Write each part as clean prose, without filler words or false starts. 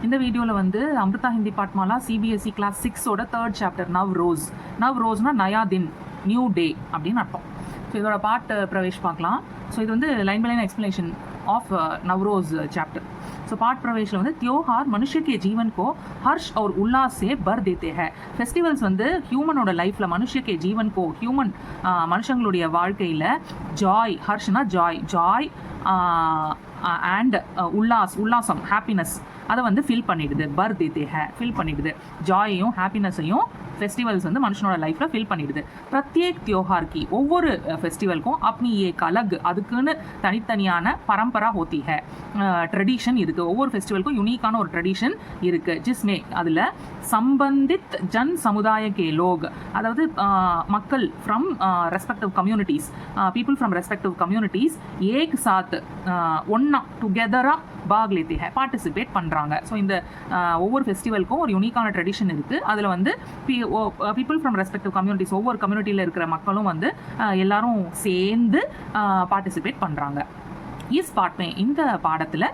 இந்த வீடியோவில் வந்து அமிர்தா ஹிந்தி பாட்மாலா சிபிஎஸ்சி கிளாஸ் 6ஓட 3rd சாப்டர் நவ் ரோஸ்னா நயா தின் நியூ டே அப்படின்னு அர்த்தம். ஸோ இதோட பாட் பிரவேஷ் பார்க்கலாம். ஸோ இது வந்து line by line explanation of Navroz chapter. So पाठ प्रवेश வந்து त्योहार मनुष्य के जीवन को हर्ष और उल्लास से भर देते हैं. फेस्टिवल्स வந்து ஹியூமனோட லைஃப்ல மனுஷ கே ஜீவன் கோ ஹியூமன் மனுஷங்களுடைய வாழ்க்கையில் ஜாய், ஹர்ஷ்னா ஜாய் அண்ட் உல்லாசம் ஹாப்பினஸ் அதை வந்து ஃபில் பண்ணிடுது. பர் தேத்தே ஹே ஃபில் பண்ணிடுது. ஜாயையும் ஹாப்பினஸையும் ஃபெஸ்டிவல்ஸ் வந்து மனுஷனோட லைஃப்பில் ஃபில் பண்ணிடுது. பிரத்யேக் தியோஹார் கி ஒவ்வொரு ஃபெஸ்டிவலுக்கும் அப்படி ஏக் அலக் அதுக்குன்னு தனித்தனியான பரம்பரா ஹோத்தி ஹே, ட்ரெடிஷன் இருக்குது. ஒவ்வொரு ஃபெஸ்டிவலுக்கும் யூனிக்கான ஒரு ட்ரெடிஷன் இருக்குது. ஜிஸ்மே அதில் சம்பந்தித் ஜன் சமுதாய கே லோக், அதாவது மக்கள் from respective communities, people from respective communities ஏக் சாத் ஒன்னா டுகெதராக பாக் லேத்தே ஹே பார்ட்டிசிபேட் பண்ணுறாங்க. ஸோ இந்த ஒவ்வொரு ஃபெஸ்டிவலுக்கும் ஒரு யூனிக்கான ட்ரெடிஷன் இருக்குது. அதில் வந்து பீப்புள் ஃப்ரம் ரெஸ்பெக்டிவ் கம்யூனிட்டிஸ் ஒவ்வொரு கம்யூனிட்டியில் இருக்கிற மக்களும் வந்து எல்லாரும் சேர்ந்து பார்ட்டிசிபேட் பண்ணுறாங்க. இஸ் पाठ में இந்த பாடத்தில்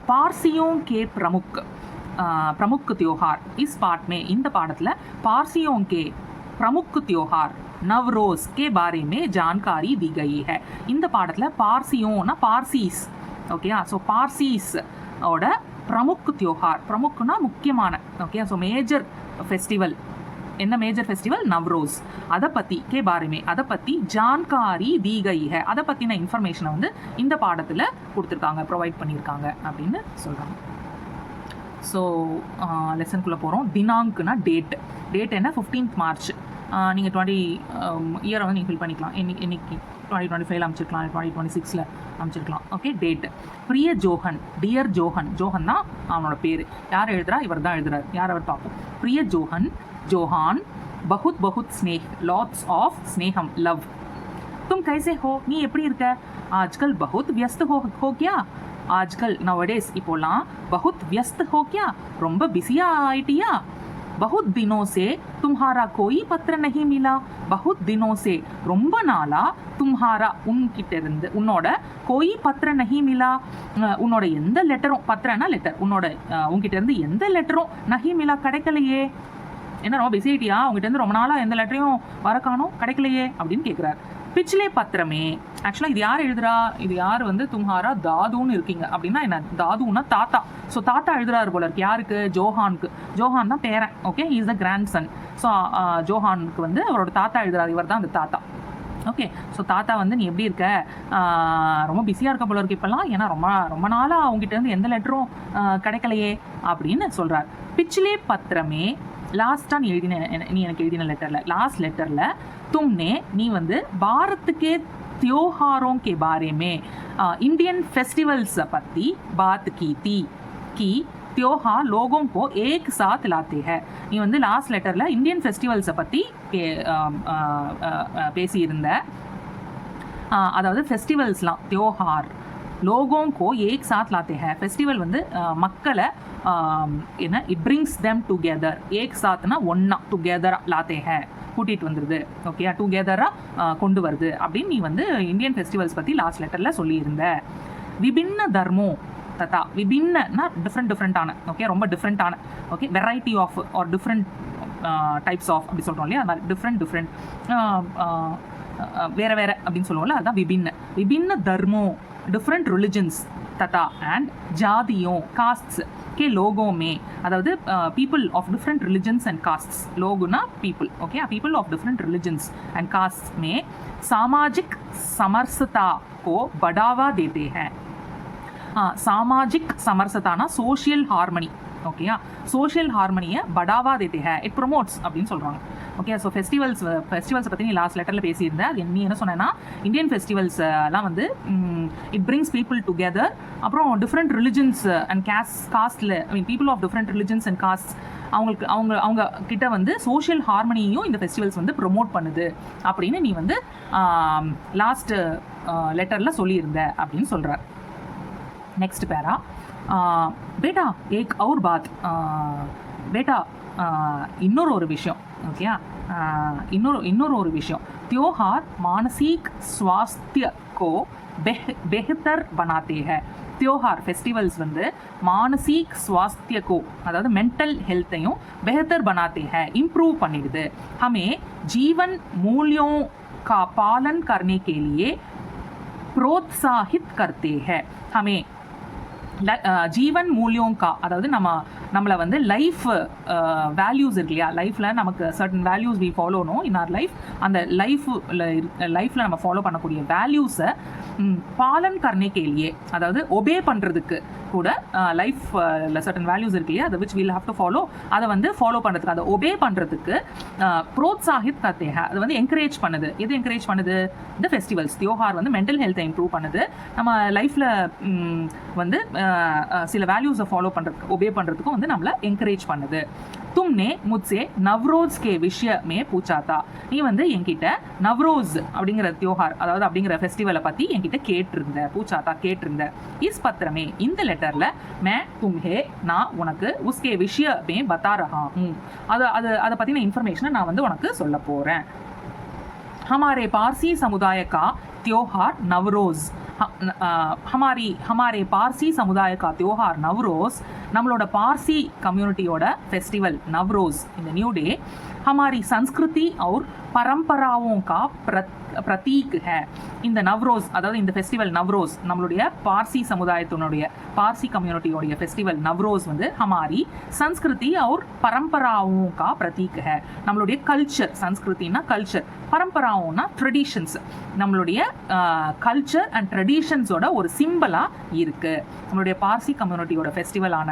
பார்சியோं के प्रमुख त्योहार इस पाठ में இந்த பாடத்தில் பார்सियों के प्रमुख त्योहार नवरोज के बारे में जानकारी दी गई है. இந்த பாடத்தில் பார்சியோன்னா பார்சிஸ், ஓகே. ஸோ பார்சிஸ் ஓட प्रमुख त्योहार, प्रमुखना முக்கியமான, ஓகே. ஸோ மேஜர் ஃபெஸ்டிவல் என்ன? Major festival Navroz. அதை பற்றி கே பாரமே அதை பற்றி ஜான்காரி தி கை ஹே, அதை பற்றின இன்ஃபர்மேஷனை வந்து இந்த பாடத்தில் கொடுத்துருக்காங்க, ப்ரொவைட் பண்ணியிருக்காங்க அப்படின்னு சொல்கிறாங்க. ஸோ லெசனுக்குள்ளே போகிறோம். தினாங்க்னா டேட் என்ன? 15th March. நீங்கள் 20 இயரை வந்து நீங்கள் ஃபில் பண்ணிக்கலாம். இன்னைக்கு 2025 அமைச்சிருக்கலாம், 2026 அமைச்சிருக்கலாம், ஓகே. டேட் பிரிய ஜோஹன், டியர் ஜோஹன் தான் அவனோட பேர். யார் எழுதுறா? இவர் தான் எழுதுறாரு. யார் அவர் பார்ப்போம். பிரிய ஜோஹான் बहुत स्नेह, लॉट्स ऑफ स्नेहम, लव. तुम कैसे हो? நீ எப்படி இருக்க? आजकल बहुत व्यस्त हो क्या? आजकल nowadays இப்போலாம் बहुत व्यस्त हो क्या? ரொம்ப பிஸியா ஆயிட்டியா? बहुत दिनों से तुम्हारा कोई पत्र नहीं मिला. बहुत दिनों से ரொம்ப நாளா, तुम्हारा உன்கிட்ட இருந்து, உன்னோட कोई पत्र नहीं मिला, உன்னோட எந்த லெட்டரும், பத்திரனா லெட்டர், உன்னோட உன்கிட்ட இருந்து எந்த லெட்டரும் नहीं मिला கிடைக்கலையே. என்ன ரொம்ப பிஸி ஆயிட்டியா? உங்ககிட்ட இருந்து ரொம்ப நாளாக எந்த லெட்டரையும் வர காணோம், கிடைக்கலையே அப்படின்னு கேட்குறாரு. பிச்சிலே பத்திரமே, ஆக்சுவலாக இது யார் எழுதுறா? இது யார் வந்து தும்ஹாரா தாதுன்னு இருக்கீங்க அப்படின்னா என்ன? தாதுன்னா தாத்தா. ஸோ தாத்தா எழுதுறாரு போல இருக்கு. யாருக்கு? ஜோஹானுக்கு. ஜோஹான் தான் பேரன், okay. Is the grandson. So ஜோஹானுக்கு வந்து அவரோட தாத்தா எழுதுறாரு. இவர் தான் அந்த தாத்தா, ஓகே. ஸோ தாத்தா வந்து நீ எப்படி இருக்க? ரொம்ப பிஸியாக இருக்க போல இருக்கு இப்போல்லாம், ஏன்னா ரொம்ப நாளாக அவங்ககிட்ட இருந்து எந்த லெட்டரும் கிடைக்கலையே அப்படின்னு சொல்கிறார். பிச்சிலே பத்திரமே, லாஸ்ட்டாக நீ எனக்கு எழுதின லெட்டரில், லாஸ்ட் லெட்டரில் तुमने நீ வந்து பாரத்துக்கே त्योहारों के बारे में इंडियन फेस्टिवल्स பற்றி बात की थी कि त्योहार लोगों को एक साथ लाते हैं. நீ வந்து லாஸ்ட் லெட்டரில் இந்தியன் ஃபெஸ்டிவல்ஸை பற்றி பேசியிருந்த, அதாவது ஃபெஸ்டிவல்ஸ்லாம் त्योहार लोगों को एक साथ लाते हैं. ஃபெஸ்டிவல் வந்து மக்களை என்ன, இட் பிரிங்ஸ் தெம் டுகெதர். ஏக் சாத்னா ஒன்னா, டுகெதரா லாத்தே ஹே கூட்டிகிட்டு வந்துடுது, ஓகே. டுகெதராக கொண்டு வருது அப்படின்னு நீ வந்து இந்தியன் ஃபெஸ்டிவல்ஸ் பற்றி லாஸ்ட் லெட்டரில் சொல்லியிருந்த. விபின்ன தர்மோ ததா, விபின்னா டிஃப்ரெண்டான, ஓகே, ரொம்ப டிஃப்ரெண்ட்டான, okay. Variety of or different types of அப்படி சொல்கிறோம் இல்லையா? அது மாதிரி டிஃப்ரெண்ட் வேறு அப்படின்னு சொல்லுவோம்ல, அதுதான் விபின்ன தர்மோ, डिफरेंट रिलीजन्स तथा एंड जातियों कास्ट्स के लोगों में, अदावदु people of different religions and castes, लोगना people, okay. People of different religions and castes में सामाजिक समरसता को बढ़ावा देते हैं. सामाजिक समरसताना सोशल हार्मनी, ओके. सोशल हार्मनिயை बढ़ावा देते हैं, इट प्रमोट्स அப்படின்னு சொல்கிறாங்க, ஓகே. ஸோ ஃபெஸ்டிவல்ஸை பற்றி நீ லாஸ்ட் லெட்டரில் பேசியிருந்த. அது நீ என்ன சொன்னேன்னா, இந்தியன் ஃபெஸ்டிவல்ஸ்லாம் வந்து இட் பிரிங்ஸ் பீப்புள் டுகெதர். அப்புறம் டிஃப்ரெண்ட் ரிலிஜன்ஸ் அண்ட் காஸ்டில், I mean people of different religions and caste, அவங்க கிட்ட வந்து சோஷியல் ஹார்மனியையும் இந்த ஃபெஸ்டிவல்ஸ் வந்து ப்ரொமோட் பண்ணுது அப்படின்னு நீ வந்து லாஸ்ட் லெட்டரில் சொல்லியிருந்த அப்படின்னு சொல்கிறார். नेक्स्ट पैरा, बेटा एक और बात, बेटा இன்னொரு ஒரு விஷயம், ஓகே. இன்னொரு ஒரு விஷயம், त्योहार मानसिक स्वास्थ्य को बेहतर बनाते हैं. त्योहार फेस्टिवल्स வந்து मानसिक स्वास्थ्य को அதாவது மென்டல் ஹெல்த்தையும் बेहतर बनाते हैं इम्प्रूव பண்ணிடுது हमें जीवन मूल्यों का पालन करने के लिए प्रोत्साहित करते हैं हमें ஜீவன் மூலியம் கா அதாவது நம்மளை வந்து லைஃப் வேல்யூஸ் இருக்கு இல்லையா லைஃப்பில் நமக்கு சர்டன் வேல்யூஸ் வி ஃபாலோனும் இன் ஆர் லைஃப் அந்த லைஃப்பில் நம்ம ஃபாலோ பண்ணக்கூடிய வேல்யூஸை பாலன் கர்னே கேலியே அதாவது ஒபே பண்ணுறதுக்கு கூட லைஃப்பில் சர்டன் வேல்யூஸ் இருக்கு இல்லையா அதை which will have to follow அதை வந்து ஃபாலோ பண்ணுறதுக்கு அதை ஒபே பண்ணுறதுக்கு ப்ரோத்சாஹித் கத்தேக அது வந்து என்கரேஜ் பண்ணுது எது என்கரேஜ் பண்ணுது இந்த ஃபெஸ்டிவல்ஸ் தியோஹார் வந்து மென்டல் ஹெல்த்தை இம்ப்ரூவ் பண்ணுது நம்ம லைஃப்பில் வந்து சில வேல்யூஸை ஃபாலோ பண்ணுறதுக்கு ஒபே பண்ணுறதுக்கும் வந்து நம்மளை என்கரேஜ் பண்ணுது तुमने मुझसे नवरोज के विषय में पूछा था நீ வந்து என்கிட்ட நவ்ரோஸ் அப்படிங்கிற தியோஹார் அதாவது அப்படிங்கிற ஃபெஸ்டிவலை பற்றி என்கிட்ட கேட்டிருந்த பூச்சாத்தா கேட்டிருந்த இஸ் பத்திரமே இந்த லெட்டரில் மே தும்ஹே நான் உனக்கு உஸ்கே விஷயமே பத்தா ரஹா அதை பற்றின இன்ஃபர்மேஷனை நான் வந்து உனக்கு சொல்ல போகிறேன் हमारे पारसी समुदाय का त्योहार नवरोज़ हमारे पारसी समुदाय का त्योहार नवरोज़ நம்மளோட பார்சி கம்யூனிட்டியோட ஃபெஸ்டிவல் நவ்ரோஸ் இந்த நியூ டே हमारी संस्कृति और परंपराओं का प्रतीक है இந்த நவ்ரோஸ் அதாவது இந்த ஃபெஸ்டிவல் நவ்ரோஸ் நம்மளுடைய பார்சி சமுதாயத்தினுடைய பார்சி கம்யூனிட்டியோடைய ஃபெஸ்டிவல் நவ்ரோஸ் வந்து हमारी संस्कृति और परंपराओं का प्रतीक है நம்மளுடைய கல்ச்சர் சன்ஸ்கிருதினா கல்ச்சர் பரம்பராவும்னா ட்ரெடிஷன்ஸ் நம்மளுடைய கல்ச்சர் அண்ட் ட்ரெடிஷன்ஸோட ஒரு சிம்பிளாக இருக்குது நம்மளுடைய பார்சி கம்யூனிட்டியோட ஃபெஸ்டிவலான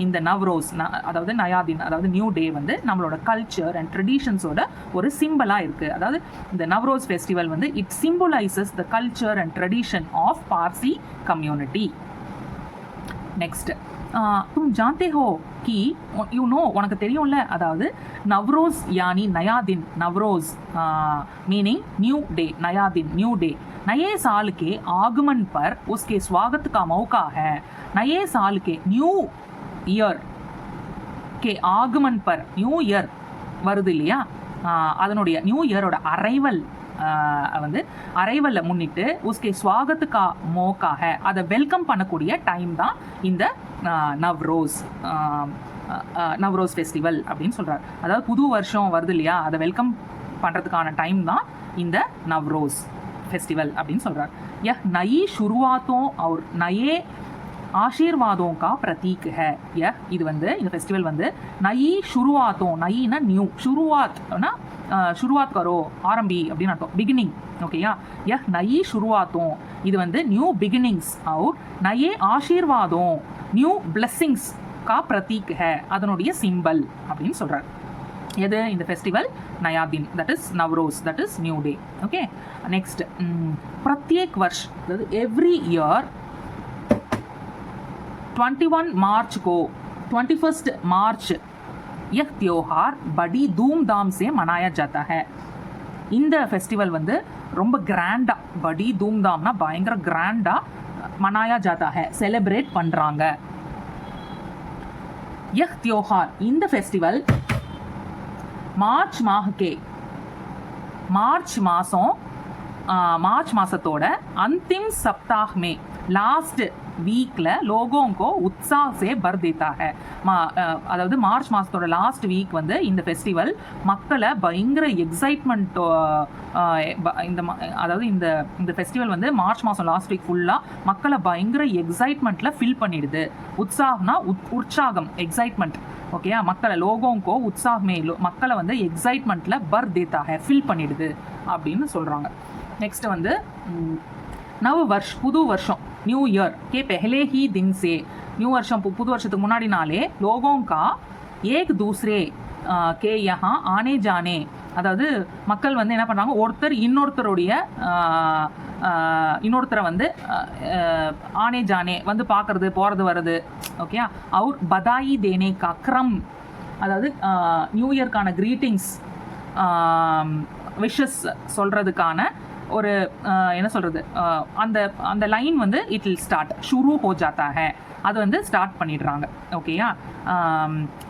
இந்த நவ்ரோஸ் அதாவது நயாதின் அதாவது நியூ டே வந்து நம்மளோட கல்ச்சர் அண்ட் ட்ரெடிஷன்ஸோட ஒரு சிம்பிளாக இருக்குது அதாவது இந்த நவ்ரோஸ் ஃபெஸ்டிவல் வந்து it symbolises the culture and tradition of Parsi community next तुम जानते हो कि यू नो उनका தெரியும்ல அதாவது नवरोज यानी नया दिन नवरोज मीनिंग न्यू डे नया दिन न्यू डे नए साल के आगमन पर उसके स्वागत का मौका है नए साल के न्यू ईयर के आगमन पर न्यू ईयर வருது இல்லையா அதனுடைய நியூ இயரோட வந்து அரைவலை முன்னிட்டு உஸ்கே ஸ்வாகத்துக்கா மோக்காக அதை வெல்கம் பண்ணக்கூடிய டைம் தான் இந்த நவ்ரோஸ் ஃபெஸ்டிவல் அப்படின்னு சொல்கிறார் அதாவது புது வருஷம் வருது இல்லையா அதை வெல்கம் பண்ணுறதுக்கான டைம் தான் இந்த நவ்ரோஸ் ஃபெஸ்டிவல் அப்படின்னு சொல்கிறார் யஹ் நயி शुरुआतों और नए आशीर्वादों का प्रतीक है यह இது வந்து இந்த ஃபெஸ்டிவல் வந்து நயி शुरुआतों நயினா நியூ शुरुआतனா शुरुआत करो ஆரம்பி அப்படின்னு அர்த்தம் பிகினிங் ஓகேயா यह नई शुरुआतों இது வந்து நியூ பிகினிங்ஸ் और नए आशीर्वादों நியூ ब्लेसिंग्स का प्रतीक है அதனுடைய சிம்பல் அப்படின்னு சொல்றார் எது இந்த ஃபெஸ்டிவல் नया दिन that is Navroz that is new day okay next प्रत्येक वर्ष एवरी ईयर 21 मार्च को 21 मार्च यह त्योहार बड़ी धूमधाम से मनाया जाता है இந்த ஃபெஸ்டிவல் வந்து ரொம்ப கிராண்டா படி தூம்தாம்னா பயங்கர கிராண்டா மனாயா ஜாதா है செலிப்ரேட் பண்றாங்க यह त्योहार இந்த ஃபெஸ்டிவல் मार्च மாசத்தோட अंतिम सप्ताह में लास्ट வீக்கில் லோகோங்கோ உற்சாக சே பர் தேத்தா ஹே அதாவது மார்ச் மாதத்தோட லாஸ்ட் வீக் வந்து இந்த ஃபெஸ்டிவல் மக்களை பயங்கர எக்ஸைட்மெண்ட் அதாவது இந்த ஃபெஸ்டிவல் வந்து மார்ச் மாதம் லாஸ்ட் வீக் ஃபுல்லாக மக்களை பயங்கர எக்ஸைட்மெண்ட்டில் ஃபில் பண்ணிடுது உற்சாகம்னா உற்சாகம் எக்ஸைட்மெண்ட் ஓகேயா மக்களை லோகோங்கோ உற்சாகமே மக்களை வந்து எக்ஸைட்மெண்ட்டில் பர் தேத்தா ஹே ஃபில் பண்ணிடுது அப்படின்னு சொல்கிறாங்க நெக்ஸ்ட் வந்து நவ வருஷ் புது வருஷம் न्यू ईयर के पहले ही दिन से न्यू वर्षम पुदु वर्षத்துக்கு முன்னாடி நாளே लोगों का एक दूसरे के यहाँ आने जाने அதாவது மக்கள் வந்து என்ன பண்ணுறாங்க ஒருத்தர் இன்னொருத்தரை வந்து ஆனே ஜானே வந்து பார்க்குறது போகிறது வருது ஓகே அவர் பதாயி தேனே கா க்ரம் அதாவது நியூ இயர்க்கான க்ரீட்டிங்ஸ் விஷஸ் சொல்கிறதுக்கான ஒரு என்ன சொல்கிறது, அந்த அந்த லைன் வந்து இட் வில் ஸ்டார்ட் ஷுரு ஹோ ஜாத்தா ஹே, அது வந்து ஸ்டார்ட் பண்ணிடுறாங்க. ஓகேயா.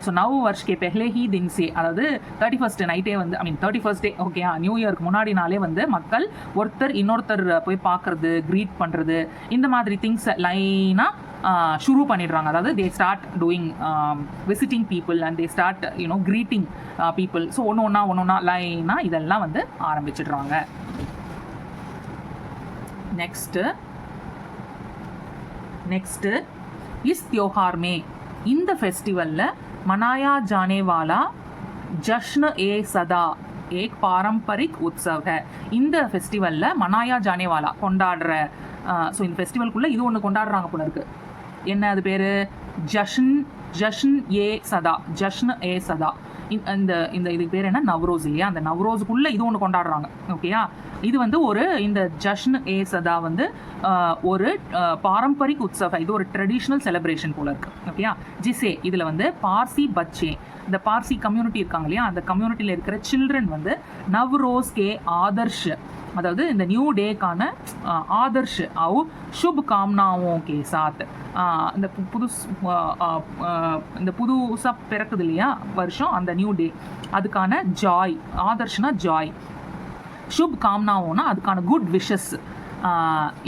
ஸோ நவ் வருஷ் கே பெஹ்லே ஹி தின் சே, அதாவது 31st நைட்டே வந்து, ஐ மீன் 31st டே, ஓகேயா, நியூ இயருக்கு முன்னாடி நாளே வந்து மக்கள் ஒருத்தர் இன்னொருத்தர் போய் பார்க்குறது, க்ரீட் பண்ணுறது, இந்த மாதிரி திங்ஸ் லைனாக ஷுரு பண்ணிடுறாங்க. அதாவது they start doing visiting people and they start greeting people. So ஒன்று ஒன்றா லைனாக இதெல்லாம் வந்து ஆரம்பிச்சிடுறாங்க. नेक्स्ट इस त्योहार में இந்த ஃபெஸ்டிவலில் मनाया जाने वाला जश्न ए सदा एक पारंपरिक उत्सव है. இந்த ஃபெஸ்டிவலில் मनाया जाने वाला கொண்டாடுற, ஸோ இந்த ஃபெஸ்டிவலுக்குள்ளே இது ஒன்று கொண்டாடுறாங்க போல இருக்குது. என்ன அது பேர்? ஜஷ்ன் ஏ சதா, ஜஷ்ன் ஏ சதா. இந்த இந்த இதுக்கு பேர் என்ன? நவ்ரோஸ் இல்லையா? அந்த நவ்ரோஸுக்குள்ளே இது ஒன்று கொண்டாடுறாங்க. ஓகேயா. இது வந்து ஒரு இந்த ஜஷ்ன் ஏ சதா வந்து ஒரு பாரம்பரிக் உற்சவ, இது ஒரு ட்ரெடிஷ்னல் செலிப்ரேஷன் போல இருக்குது. ஓகேயா. ஜிசே இதில் வந்து பார்சி பச்சே, இந்த பார்சி கம்யூனிட்டி இருக்காங்க இல்லையா, அந்த கம்யூனிட்டியில் இருக்கிற சில்ட்ரன் வந்து நவ்ரோஸ் கே ஆதர்ஷ், அதாவது இந்த நியூ டேக்கான ஆதர்ஷ் ஆவு शुभ कामनाओं के साथ, இந்த புதுசாக பிறக்குது இல்லையா வருஷம், அந்த நியூ டே, அதுக்கான ஜாய், ஆதர்ஷ்னா ஜாய், शुभ कामनाओंனா அதுக்கான குட் விஷஸ்,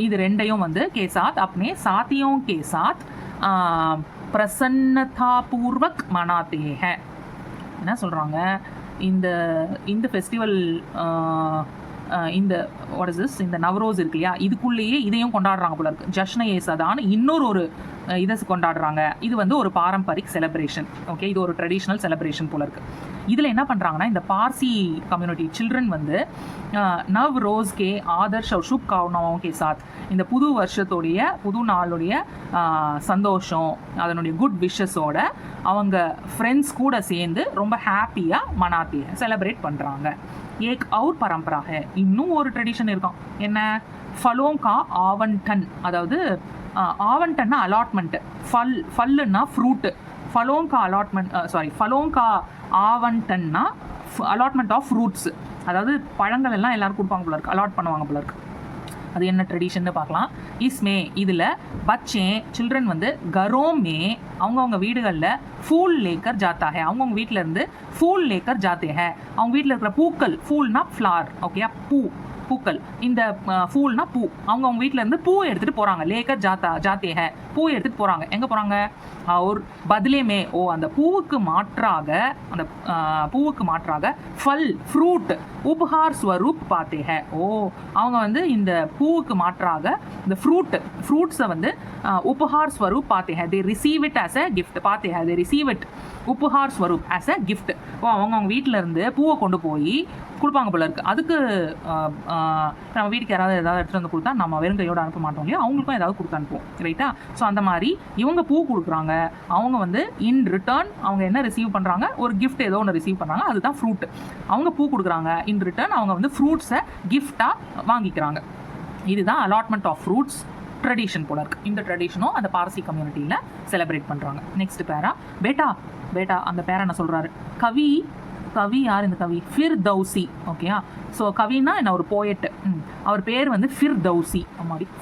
இது ரெண்டையும் வந்து के साथ अपने साथियों के साथ प्रसन्नतापूर्वक मनाते हैं. என்ன சொல்கிறாங்க, இந்த ஃபெஸ்டிவல், இந்த வாட் இஸ் திஸ், இந்த நவரோஸ் இருக்கு இல்லையா, இதுக்குள்ளேயே இதையும் கொண்டாடுறாங்க போல இருக்குது. ஜஷ்ன ஏ சதான்னு இன்னொரு இதை கொண்டாடுறாங்க. இது வந்து ஒரு பாரம்பரிக் செலிப்ரேஷன். ஓகே, இது ஒரு ட்ரெடிஷ்னல் செலிப்ரேஷன் போல இருக்குது. இதில் என்ன பண்ணுறாங்கன்னா, இந்த பார்சி கம்யூனிட்டி சில்ட்ரன் வந்து நவ் ரோஸ் கே ஆதர்ஷ் ஷுப் காவ்னாவும் கே சாத், இந்த புது வருஷத்தோடைய புது நாளுடைய சந்தோஷம், அதனுடைய குட் விஷஸோட அவங்க ஃப்ரெண்ட்ஸ் கூட சேர்ந்து ரொம்ப ஹாப்பியாக மனாத்தி செலிப்ரேட் பண்ணுறாங்க. एक और परंपरा है, இன்னும் ஒரு ட்ரெடிஷன் இருக்கும். என்ன? ஃபலோं का आवंटन, அதாவது आवंटनனா அலாட்மெண்ட், ஃபல்லுன்னா ஃப்ரூட்டு, ஃபலோं का அலாட்மெண்ட், ஃபலோं का आवंटनனா அலாட்மெண்ட் ஆஃப் ஃப்ரூட்ஸ், அதாவது பழங்கள் எல்லாம் எல்லாரும் கொடுப்பாங்க போல இருக்கு, அலாட் பண்ணுவாங்க போல இருக்கு. அது என்ன ட்ரெடிஷன்னு பார்க்கலாம். இஸ்மே இதில் பச்சே சில்ட்ரன் வந்து கரோமே அவங்கவுங்க வீடுகளில் ஃபூல் லேக்கர் ஜாத்தா ஹே, அவங்கவுங்க வீட்டில் இருந்து ஃபூல் லேக்கர் ஜாத்தே ஹே, அவங்க வீட்டில் இருக்கிற பூக்கள், ஃபூல்னா ஃப்ளார், ஓகேயா, பூக்கள், இந்த ஃபூல்னா பூ, அவங்கவுங்க வீட்டில் இருந்து பூ எடுத்துகிட்டு போகிறாங்க. லேக்கர் ஜாத்தே ஹே, பூ எடுத்துகிட்டு போகிறாங்க. எங்கே போகிறாங்க? ஒரு பதிலேமே, அந்த பூவுக்கு மாற்றாக ஃபல் ஃப்ரூட் உபஹார் ஸ்வரூப் பாத்தே ஹே, அவங்க வந்து இந்த பூவுக்கு மாற்றாக இந்த ஃப்ரூட்ஸை வந்து உபஹார் ஸ்வரூப் பாத்தே ஹே, தே receive it as a gift, பாத்தே ஹே தே ரிசீவ் இட் உபஹார் ஸ்வரூப் ஆஸ் அ கிஃப்ட். அவங்க வீட்டில் இருந்து பூவை கொண்டு போய் கொடுப்பாங்க போல இருக்குது. அதுக்கு நம்ம வீட்டுக்கு யாராவது எடுத்துகிட்டு வந்து கொடுத்தா நம்ம வெறுங்கையோடு அனுப்ப மாட்டோம் இல்லையா, அவங்களுக்கும் ஏதாவது கொடுத்து அனுப்புவோம், ரைட்டா. ஸோ அந்த மாதிரி இவங்க பூ கொடுக்குறாங்க, அவங்க வந்து இன் ரிட்டர்ன் அவங்க என்ன ரிசீவ் பண்ணுறாங்க? ஒரு கிஃப்ட் ஏதோ ஒன்று ரிசீவ் பண்ணுறாங்க, அதுதான் ஃப்ரூட். அவங்க பூ கொடுக்குறாங்க, இன் ரிட்டர்ன் அவங்க வந்து ஃப்ரூட்ஸை கிஃப்டாக வாங்கிக்கிறாங்க. இதுதான் அலாட்மெண்ட் ஆஃப் ஃப்ரூட்ஸ் ட்ரெடிஷன் போல இருக்குது. இந்த ட்ரெடிஷனும் அந்த பார்சி கம்யூனிட்டியில் செலிப்ரேட் பண்ணுறாங்க. நெக்ஸ்ட் பேரா பேட்டா அந்த பேரை என்ன சொல்கிறாரு? கவி யார் இந்த கவி? ஃபிர்தௌசி. ஓகேயா. ஸோ கவினா என்ன? ஒரு போயட்டு. அவர் பேர் வந்து ஃபிர்தௌசி.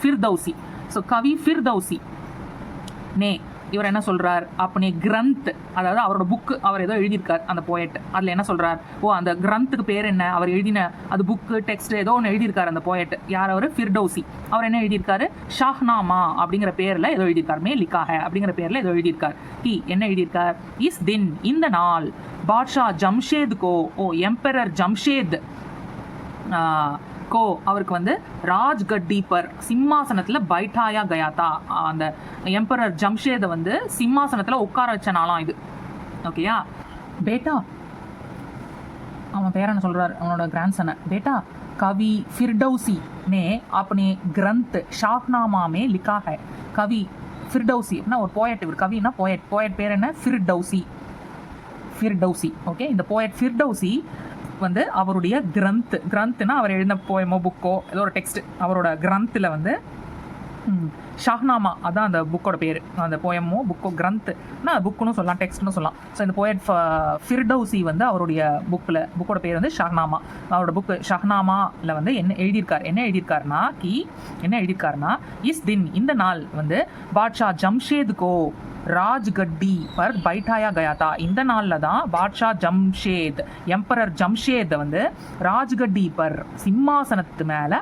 ஃபிர்தௌசி. ஸோ கவி ஃபிர்தௌசி இவர் என்ன சொல்கிறார்? அப்பனே கிரந்த், அதாவது அவரோட புக்கு, அவர் ஏதோ எழுதியிருக்கார் அந்த போயட். அதில் என்ன சொல்கிறார்? அந்த கிரந்துக்கு பேர் என்ன? அவர் எழுதின அது புக்கு டெக்ஸ்ட் ஏதோ ஒன்று எழுதியிருக்கார் அந்த போயட். யார் அவர்? ஃபிர்தௌசி. அவர் என்ன எழுதியிருக்காரு? ஷாஹ்னாமா அப்படிங்கிற பேரில் ஏதோ எழுதியிருக்கார், மே லிக்காஹ அப்படிங்கிற பேரில் ஏதோ எழுதியிருக்கார். என்ன எழுதியிருக்கார்? இஸ் தின், இந்த நாள், பாட்ஷா ஜம்ஷேத் கோ, எம்பரர் ஜம்ஷேத் அவருக்கு வந்து ராஜ்கட்டி பர், சிம்மாசனத்தில் பைட்டாயா கயாத்தா, அந்த எம்பரர் ஜம்ஷேதை வந்து சிம்மாசனத்தில் உட்கார வச்ச நாளாம் இது. ஓகேயா. பேட்டா, அவன் பேர் என்ன சொல்கிறார்? அவனோட கிராண்ட்சனை. பேட்டா கவி ஃபிர்டௌசி ने अपने ग्रंथ शाहनामा में लिखा है. கவி ஃபிர்டௌசி அப்படின்னா ஒரு போயட். இவர் கவினா போயட் பேர் என்ன? ஃபிர்டௌசி. ஓகே. இந்த போயட் ஃபிர்டௌசி வந்து அவருடைய கிரந்த்னா அவர் எழுதின போயமோ புக்கோ ஏதோ ஒரு டெக்ஸ்ட், அவரோட கிரந்தில் வந்து ஷாஹ்னாமா அதான் அந்த புக்கோட பேர். அந்த போயமோ புக்கோ கிரந்த்னா புக்குன்னு சொல்லலாம், டெக்ஸ்ட்னு சொல்லலாம். ஸோ இந்த போயட் ஃபிர்டௌசி வந்து அவருடைய புக்கோட பேர் வந்து ஷாஹ்னாமா. அவரோட புக்கு ஷாஹ்னாமாவில் வந்து என்ன எழுதியிருக்காருனா இஸ் தின் இந்த நாள் வந்து பாட்ஷா ஜம்ஷேத் கோ ராஜ்கட்டி பர் பைட்டாயா கயாத்தா. இந்த நாளில் தான் பாட்ஷா ஜம்ஷேத் எம்பரர் ஜம்ஷேத் வந்து ராஜ்கட்டி பர் சிம்மாசனத்து மேலே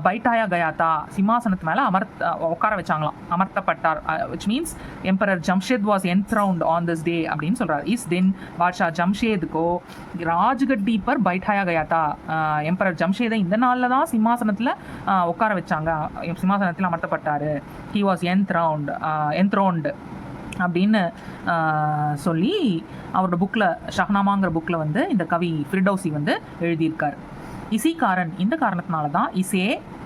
பைட்டாயா கயாத்தா சிம்மாசனத்து மேலே உட்கார வச்சாங்களாம், அமர்த்தப்பட்டார். Which means emperor Jamshed was enthroned on this day அப்படின்னு சொல்கிறார். இஸ் தின் பாட்ஷா ஜம்ஷேதுக்கோ ராஜ்கட்டி பர் பைட்டாயா கயாத்தா. எம்பரர் ஜம்ஷேதை இந்த நாளில் தான் சிம்மாசனத்தில் உட்கார வச்சாங்க, சிம்மாசனத்தில் அமர்த்தப்பட்டார். ஹி வாஸ் என்த்ரோன்டு அப்படின்னு சொல்லி அவரோட புக்கில் ஷஹ்னாமாங்கிற புக்கில் வந்து இந்த கவி ஃபிர்டௌசி வந்து எழுதியிருக்கார். இசி காரன் இந்த காரணத்தினால தான்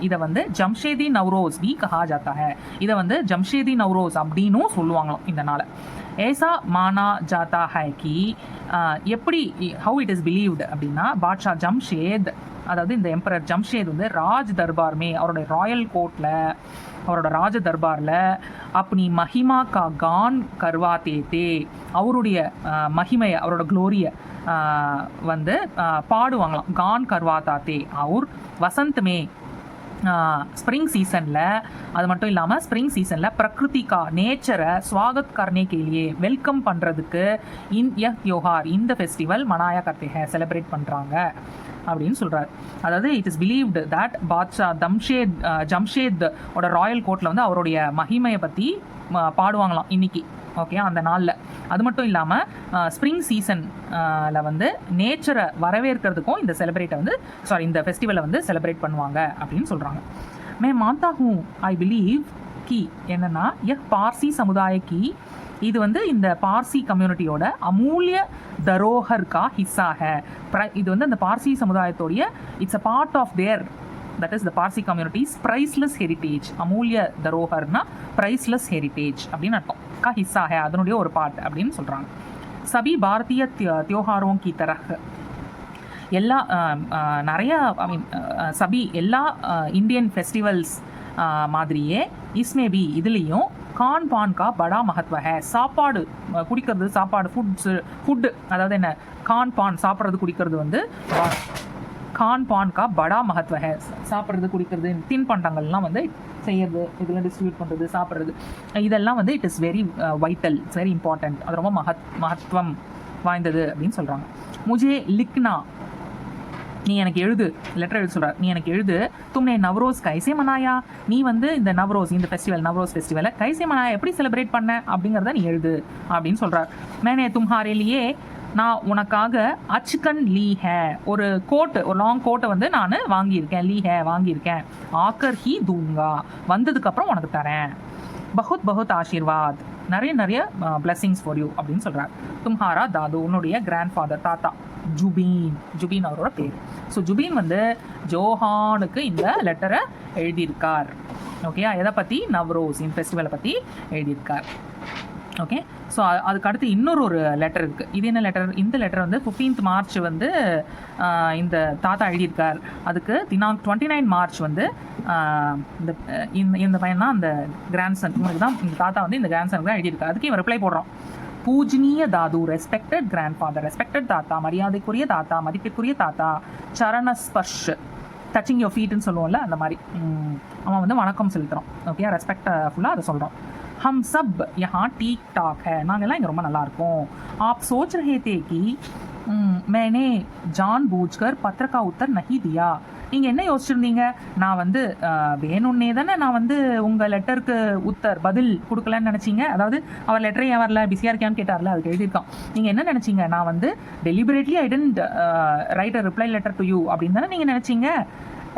இதை வந்து ஜம்ஷேதி நவ்ரோஸ் வி கஹா ஜாத்தா ஹை. இதை வந்து ஜம்ஷேதி நவ்ரோஸ் அப்படின்னும் சொல்லுவாங்களாம் இந்த நாளை. ஏசா மானா ஜாத்தா ஹை கி எப்படி ஹவு இட் இஸ் பிலீவ்டு அப்படின்னா பாட்ஷா ஜம்ஷேத் அதாவது இந்த எம்பரர் ஜம்ஷேத் வந்து ராஜ் தர்பார்மே அவரோட ராயல் கோர்ட்டில் அவரோட ராஜ தர்பாரில் அப்படி மஹிமா கா கான் கர்வாத்தே தே அவருடைய மகிமையை அவரோட க்ளோரியை வந்து பாடுவாங்களாம். கான் கர்வாத்தாத்தே அவர் வசந்த் மே ஸ்ப்ரிங் சீசனில். அது மட்டும் இல்லாமல் ஸ்ப்ரிங் சீசனில் பிரகிருதிகா நேச்சரை ஸ்வாகத் கர்னே கேலியே வெல்கம் பண்ணுறதுக்கு த்யோஹார் இந்த ஃபெஸ்டிவல் மனாயா கர்த்தே ஹை செலிப்ரேட் பண்ணுறாங்க அப்படின்னு சொல்கிறார். அதாவது இட் இஸ் பிலீவ்டு தட் பாட்ஷா ஜம்ஷேத் ஓட ராயல் கோர்ட்டில் வந்து அவருடைய மகிமையை பற்றி பாடுவாங்களாம் இன்னைக்கு. ஓகே, அந்த நாளில். அது மட்டும் இல்லாமல் ஸ்ப்ரிங் சீசனில் வந்து நேச்சரை வரவேற்கிறதுக்கும் இந்த ஃபெஸ்டிவலை வந்து செலிப்ரேட் பண்ணுவாங்க அப்படின்னு சொல்கிறாங்க. மே மான்தா ஹூ ஐ பிலீவ் கி என்னென்னா பார்சி சமுதாய கி இது வந்து இந்த பார்சி கம்யூனிட்டியோட அமூல்ய தரோஹர் கா ஹிஸ்ஸா ஹை. இது வந்து அந்த பார்சி சமுதாயத்தோடைய it's a part of their that is the Parsi communities priceless heritage. அமூல்ய தரோஹர்னா ப்ரைஸ்லெஸ் ஹெரிட்டேஜ் அப்படின்னு அர்த்தம். கா ஹிஸ்ஸா ஹை அதனுடைய ஒரு பார்ட் அப்படின்னு சொல்கிறாங்க. சபி பாரதிய தியோஹாரோं की तरह எல்லா நிறையா சபி எல்லா இந்தியன் ஃபெஸ்டிவல்ஸ் மாதிரியே இஸ்மே பி இதுலேயும் கான் பான் கா படா மகத்வ ஹை. சாப்பாடு குடிக்கிறது, சாப்பாடு ஃபுட்டு அதாவது என்ன கான் பான் சாப்பிட்றது குடிக்கிறது வந்து கான் பான் கா படா மகத்வ ஹை. சாப்பிட்றது குடிக்கிறது தின்பண்டங்கள்லாம் வந்து செய்யறது, இதெல்லாம் டிஸ்ட்ரிபியூட் பண்ணுறது, சாப்பிட்றது, இதெல்லாம் வந்து it is very vital, it's very important. அது ரொம்ப மகத்துவம் வாய்ந்தது அப்படின்னு சொல்கிறாங்க. முஜே லிக்னா நீ எனக்கு எழுது, லெட்டர் எழுத சொல்கிறார். நீ எனக்கு எழுது. தும்னே நவ்ரோஸ் கைசே மனாயா, நீ வந்து இந்த நவ்ரோஸ் ஃபெஸ்டிவலை கைசே மனாயா எப்படி செலிப்ரேட் பண்ண அப்படிங்கிறத நீ எழுது அப்படின்னு சொல்கிறார். மேனே தும்ஹாரேலியே நான் உனக்காக அச்சுக்கன் லீ ஹே ஒரு லாங் கோட்டை வந்து நான் வாங்கியிருக்கேன். ஆக்கர் ஹி தூங்கா வந்ததுக்கப்புறம் உனக்கு தரேன். பகுத் ஆசீர்வாத் நிறைய பிளெஸிங்ஸ் ஃபார் யூ அப்படின்னு சொல்கிறார். தும்ஹாரா தாது உன்னுடைய கிராண்ட் ஃபாதர் தாத்தா ஜுபீன் அவரோட பேர். ஸோ ஜுபீன் வந்து ஜோஹானுக்கு இந்த லெட்டரை எழுதியிருக்கார். ஓகே, எதை பற்றி நவ்ரோஸ் இந்த ஃபெஸ்டிவலை பற்றி எழுதியிருக்கார். ஓகே, ஸோ அதுக்கு அடுத்து இன்னொரு லெட்டர் இருக்குது. இது என்ன லெட்டர்? இந்த லெட்டர் வந்து 15th மார்ச் வந்து இந்த தாத்தா எழுதியிருக்கார். அதுக்கு 29 மார்ச் வந்து இந்த பையன் தான் அந்த கிராண்ட்சன், இவனுக்கு தான் இந்த தாத்தா வந்து இந்த கிராண்ட்சனுக்கு தான் எழுதியிருக்காரு. அதுக்கு இவன் ரிப்ளை போடுறான். பூஜ்னிய தாது ரெஸ்பெக்டட் கிராண்ட் ஃபாதர், ரெஸ்பெக்டட் தாத்தா, மரியாதைக்குரிய தாத்தா, மதிப்பிற்குரிய தாத்தா, சரணஸ்பர்ஷ் டச்சிங் யோர் ஃபீட்னு சொல்லுவோம்ல அந்த மாதிரி அவன் வந்து வணக்கம் செலுத்துகிறோம். ஓகே, ரெஸ்பெக்ட்ஃபுல்லாக அதை சொல்கிறோம். हम सब यहाँ ठीक ठाक है, நாங்கள்லாம் இங்கே ரொம்ப நல்லாயிருக்கோம். आप सोच रहे थे कि मैंने जानबूझकर पत्र का उत्तर नहीं दिया. நீங்கள் என்ன யோசிச்சுருந்தீங்க? நான் வந்து வேணும்னே தானே நான் வந்து உங்கள் லெட்டருக்கு பதில் கொடுக்கலன்னு நினச்சிங்க. அதாவது அவர் லெட்டரே ஏன் வரல, பிஸியாக இருக்கான்னு கேட்டார்ல, அதுக்கு எழுதியிருக்கான். நீங்கள் என்ன நினச்சிங்க? நான் வந்து deliberately I didn't write a reply letter to you அப்படின்னு தானே நீங்கள் நினச்சிங்க.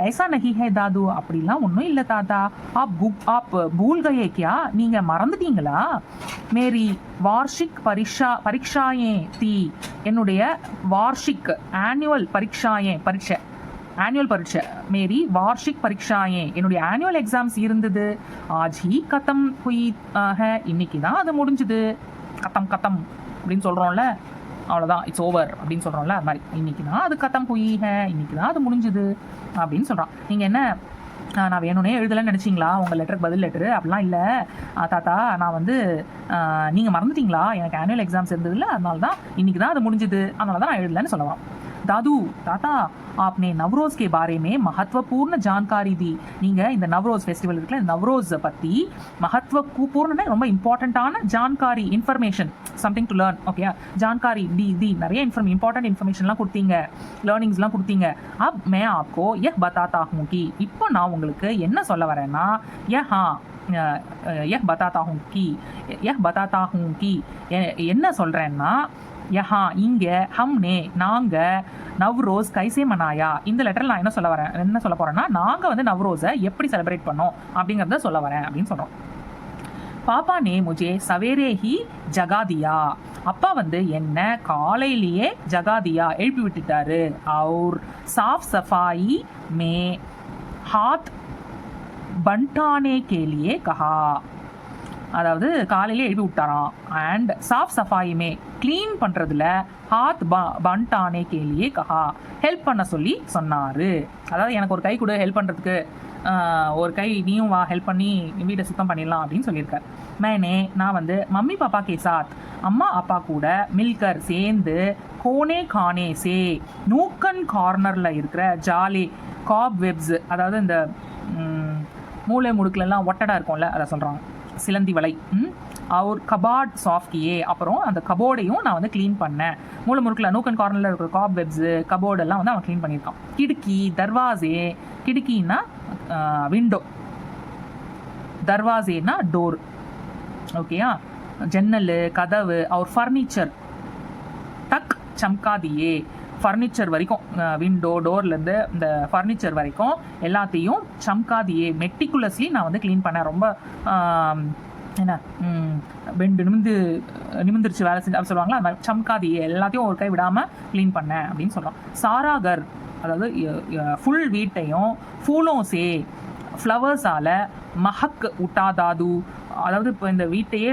ऐसा नहीं है दादू, அப்படிலாம் ஒன்றும் இல்லை தாத்தா. आप भूल गए क्या, நீங்கள் மறந்துட்டீங்களா? மேரி வார்ஷிக் பரீட்சாயே தீ, என்னுடைய வார்ஷிக் ஆனுவல் பரீட்சை மேரி வார்ஷிக் பரீட்சாயே என்னுடைய ஆனுவல் எக்ஸாம்ஸ் இருந்தது. ஆஜ் ஹி கத்தம் ஹுயி ஹை, இன்னைக்கு தான் அது முடிஞ்சுது. கத்தம் அப்படின்னு சொல்கிறோம்ல, அவ்வளோதான், இட்ஸ் ஓவர் அப்படின்னு சொல்கிறோம்ல, அது மாதிரி இன்னைக்கு தான் அது கத்தம் ஹுயி ஹை, இன்னைக்கு தான் அது முடிஞ்சுது அப்படின்னு சொல்கிறான். நீங்கள் என்ன நான் வேணும்னே எழுதலைன்னு நினச்சிங்களா உங்கள் லெட்டருக்கு பதில் லெட்டரு? அப்படிலாம் இல்லை தாத்தா. நான் வந்து நீங்கள் மறந்துட்டீங்களா, எனக்கு ஆனுவல் எக்ஸாம்ஸ் இருந்ததில்ல, அதனால தான் இன்றைக்கி தான் அது முடிஞ்சுது, அதனால தான் நான் எழுதலைன்னு சொல்லலாம். दादू ताता आपने नवरोज के बारे में महत्वपूर्ण जानकारी दी. நீங்கள் இந்த நவ்ரோஸ் ஃபெஸ்டிவல் இருக்குல்ல, இந்த நவ்ரோஸ் பற்றி மகத்துவபூர்ண ரொம்ப இம்பார்ட்டண்ட்டான ஜான்காரி information, something to learn. Okay, ஜான்காரி दी நிறைய இம்பார்ட்டன்ட் இன்ஃபர்மேஷன்லாம் கொடுத்தீங்க, லேர்னிங்ஸ்லாம் கொடுத்தீங்க. அப் मैं आपको यह बताता हूँ कि இப்போ நான் உங்களுக்கு என்ன சொல்ல வரேன்னா यह बताता हूँ कि என்ன சொல்கிறேன்னா யஹா இங்கே ஹம்னே நாங்கள் நவ்ரோஸ் கைசே மனாயா. இந்த லெட்டரில் நான் என்ன சொல்ல போகிறேன்னா நாங்கள் வந்து நவ்ரோஸை எப்படி செலிப்ரேட் பண்ணோம் அப்படிங்கிறத சொல்ல வரேன் அப்படின்னு சொல்கிறோம். பாப்பா நே முஜே சவேரே ஹி ஜகாதியா. அப்பா வந்து என்ன காலையிலேயே ஜகாதியா எழுப்பி விட்டுட்டாரு. அவர் சாஃப் சஃபாயி மே ஹாத் பண்டானே கேலியே கஹா. அதாவது காலையிலே எழுப்பி விட்டாராம். அண்ட் சாஃப் சஃபாயுமே க்ளீன் பண்ணுறதுல ஹாத் பண்டானே கேலியே கஹா, ஹெல்ப் பண்ண சொல்லி சொன்னார். அதாவது எனக்கு ஒரு கை கூட ஹெல்ப் பண்ணுறதுக்கு, ஒரு கை நீயும் வா ஹெல்ப் பண்ணி வீட்டை சுத்தம் பண்ணிடலாம் அப்படின்னு சொல்லியிருக்கார். மேனே நான் வந்து மம்மி பாப்பா கே சாத் அம்மா அப்பா கூட மில்கர் சேர்ந்து கோனே கானே சே நூக்கன் கார்னரில் இருக்கிற ஜாலி காப் வெப்ஸ், அதாவது இந்த மூளை முடுக்கிலெல்லாம் ஒட்டடாக இருக்கும்ல அதை சொல்கிறாங்க, சிலந்தி வலை. அவர் கபாட் சாஃப்டியே, அப்புறம் அந்த கபோர்டையும் நான் வந்து க்ளீன் பண்ணேன். மூளை முறுக்கில் நூக்கன் கார்னரில் இருக்கிற காப் வெப்ஸு கபோர்டெல்லாம் வந்து அவன் க்ளீன் பண்ணியிருக்கான். கிடுக்கி தர்வாசே, கிடுக்கின்னா விண்டோ, தர்வாசேனா டோர். ஓகேயா, ஜன்னல் கதவு. அவர் ஃபர்னிச்சர் தக் சம்காதியே, ஃபர்னிச்சர் வரைக்கும், விண்டோ டோர்லேருந்து இந்த ஃபர்னிச்சர் வரைக்கும் எல்லாத்தையும் சம்காதியே மெட்டிகுலஸ்லி நான் வந்து க்ளீன் பண்ணேன். ரொம்ப என்ன பெண்டு நிமிந்துருச்சு வேலை செஞ்சு அப்படி சொல்லுவாங்களா, அந்த சம்காதியே எல்லாத்தையும் ஒரு கை விடாமல் க்ளீன் பண்ணேன் அப்படின்னு சொல்கிறோம். சாராகர் அதாவது ஃபுல் வீட்டையும் ஃபூலும் சே ஃப்ளவர்ஸால் மஹக் உட்டாதாது, அதாவது இப்போ இந்த வீட்டையே